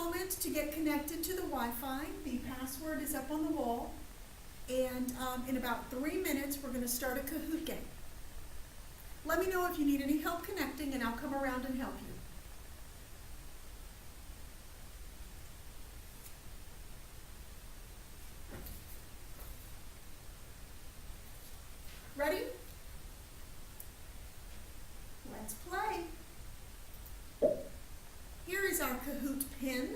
moment to get connected to the Wi-Fi. The password is up on the wall. And in about 3 minutes, we're going to start a Kahoot game. Let me know if you need any help connecting, and I'll come around and help you. Ready? Let's play. Here is our Kahoot pin.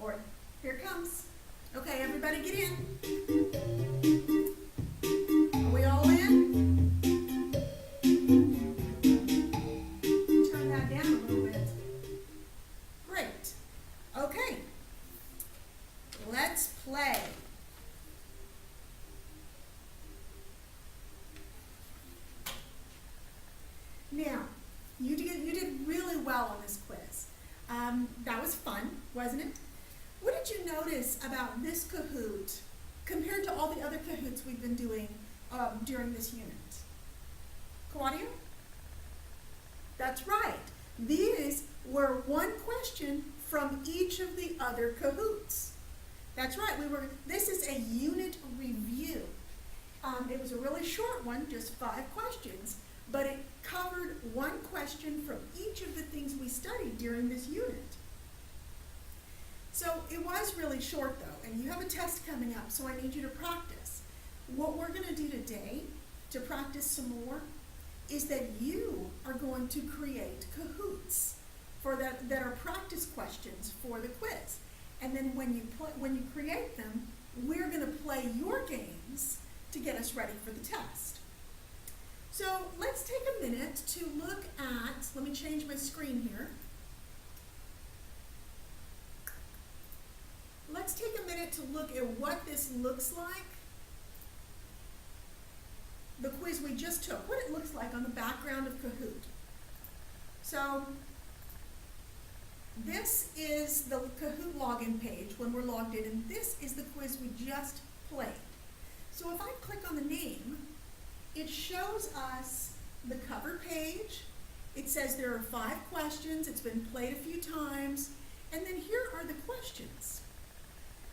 Or here it comes. Okay, everybody get in. Are we all in? Turn that down a little bit. Great. Okay. Let's play. Now, you did really well on this quiz. That was fun, wasn't it? What did you notice about this Kahoot compared to all the other Kahoots we've been doing during this unit? Claudia? That's right. These were one question from each of the other Kahoots. That's right. This is a unit review. It was a really short one, just 5 questions, but it covered one question from each of the things we studied during this unit. So it was really short though, and you have a test coming up, so I need you to practice. What we're going to do today to practice some more is that you are going to create Kahoots that are practice questions for the quiz. And then when you create them, we're going to play your games to get us ready for the test. So let's take a minute to look at, let me change my screen here. Let's take a minute to look at what this looks like. The quiz we just took, what it looks like on the background of Kahoot. So this is the Kahoot login page when we're logged in, and this is the quiz we just played. So if I click on the name, it shows us the cover page. It says there are 5 questions. It's been played a few times. And then here are the questions.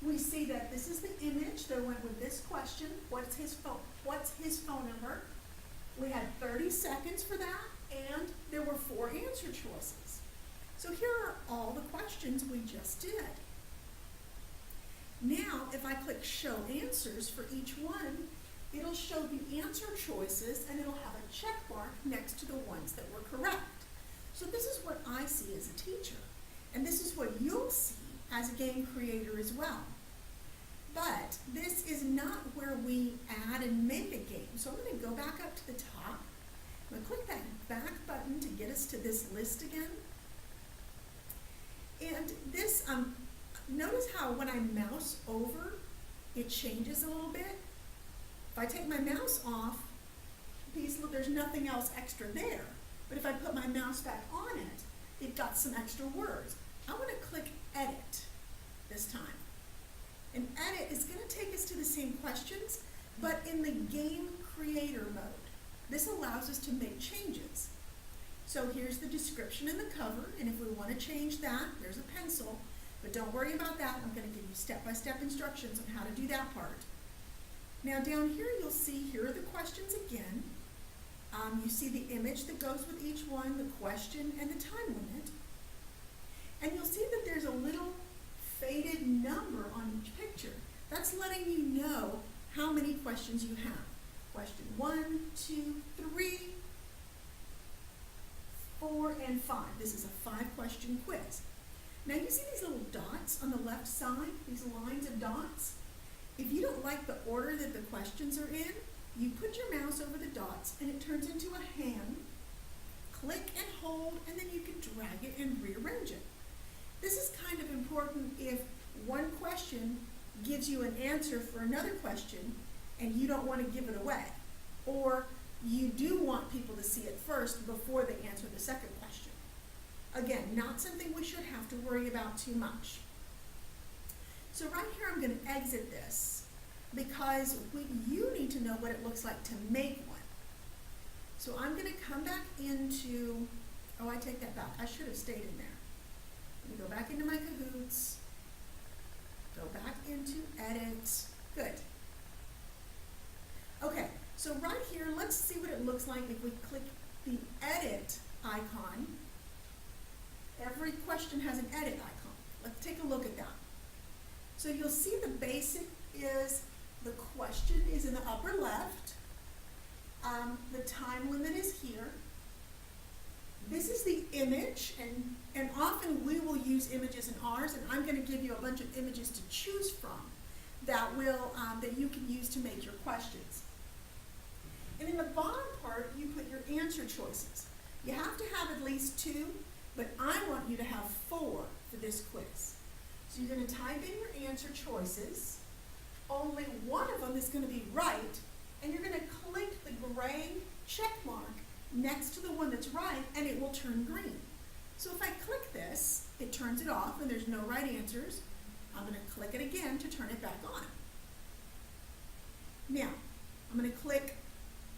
We see that this is the image that went with this question. What's his phone number? We had 30 seconds for that, and there were 4 answer choices. So here are all the questions we just did. Now, if I click Show Answers for each one, it'll show the answer choices, and it'll have a check mark next to the ones that were correct. So this is what I see as a teacher, and this is what you'll see as a game creator as well. But this is not where we add and make a game. So I'm going to go back up to the top. I'm going to click that back button to get us to this list again. And this, notice how when I mouse over, it changes a little bit. If I take my mouse off, there's nothing else extra there. But if I put my mouse back on it, it got some extra words. I want to click Edit this time. And Edit is going to take us to the same questions, but in the game creator mode. This allows us to make changes. So here's the description and the cover, and if we want to change that, there's a pencil. But don't worry about that. I'm going to give you step-by-step instructions on how to do that part. Now down here you'll see, here are the questions again. You see the image that goes with each one, the question, and the time limit. And you'll see that there's a little faded number on each picture. That's letting you know how many questions you have. Question 1, 2, 3, 4, and 5. This is a 5-question quiz. Now you see these little dots on the left side, these lines of dots? If you don't like the order that the questions are in, you put your mouse over the dots and it turns into a hand. Click and hold, and then you can drag it and rearrange it. This is kind of important if one question gives you an answer for another question and you don't want to give it away. Or you do want people to see it first before they answer the second question. Again, not something we should have to worry about too much. So right here I'm going to exit this because you need to know what it looks like to make one. So I'm going to come back into, oh, I take that back. I should have stayed in there. into my Kahoots, go back into edit. Good. Okay, so right here, let's see what it looks like if we click the edit icon. Every question has an edit icon. Let's take a look at that. So you'll see the basic is the question is in the upper left. The time limit is here. This is the image, and often we will use images in ours, and I'm going to give you a bunch of images to choose from that you can use to make your questions. And in the bottom part, you put your answer choices. You have to have at least 2, but I want you to have 4 for this quiz. So you're going to type in your answer choices. Only one of them is going to be right, and you're going to click the gray check mark next to the one that's right, and it will turn green. So if I click this, it turns it off, and there's no right answers. I'm going to click it again to turn it back on. Now, I'm going to click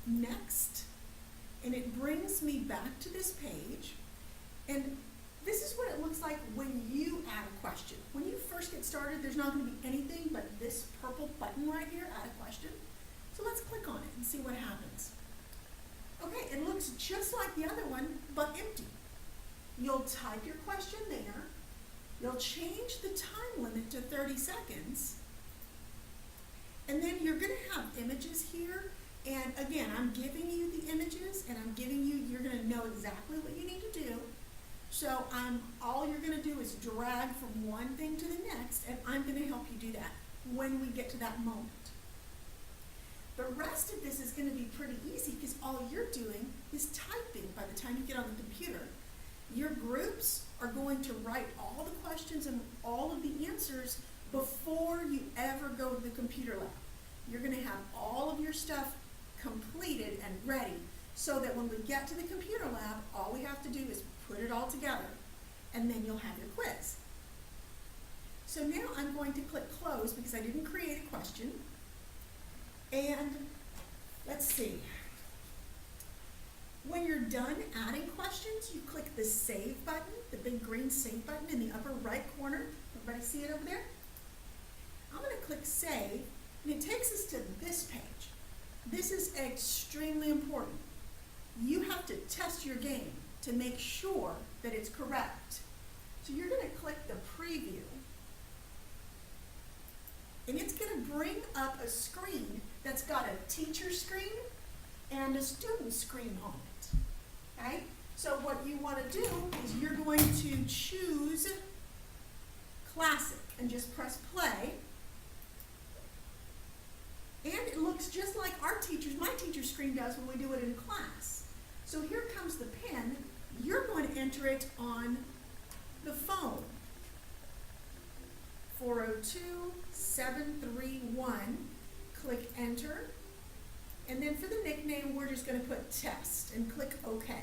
Next, and it brings me back to this page, and this is what it looks like when you add a question. When you first get started, there's not going to be anything but this purple button right here, Add a Question. So let's click on it and see what happens. Okay, it looks just like the other one, but empty. You'll type your question there. You'll change the time limit to 30 seconds. And then you're going to have images here. And again, I'm giving you the images, and you're going to know exactly what you need to do. So all you're going to do is drag from one thing to the next, and I'm going to help you do that when we get to that moment. The rest of this is going to be pretty easy because all you're doing is typing by the time you get on the computer. Your groups are going to write all the questions and all of the answers before you ever go to the computer lab. You're going to have all of your stuff completed and ready so that when we get to the computer lab, all we have to do is put it all together, and then you'll have your quiz. So now I'm going to click Close because I didn't create a question. And let's see. When you're done adding questions, you click the Save button, the big green Save button in the upper right corner. Everybody see it over there? I'm going to click Save, and it takes us to this page. This is extremely important. You have to test your game to make sure that it's correct. So you're going to click the Preview, and it's going to bring up a screen that's got a teacher screen and a student screen on it. Okay? So what you want to do is you're going to choose Classic and just press play. And it looks just like my teacher's screen does when we do it in class. So here comes the pen. You're going to enter it on the phone. 402-731. Click Enter. And then for the nickname, we're just going to put Test and click OK.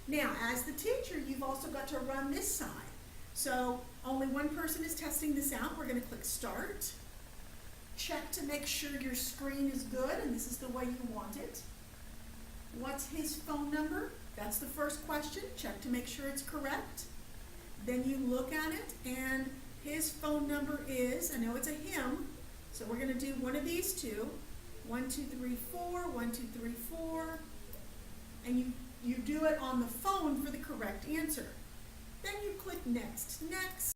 Now, as the teacher, you've also got to run this side. So only one person is testing this out. We're going to click Start. Check to make sure your screen is good, and this is the way you want it. What's his phone number? That's the first question. Check to make sure it's correct. Then you look at it, and his phone number is, I know it's a him, so we're going to do one of these two. 1234, 1234, and you do it on the phone for the correct answer. Then you click Next. Next.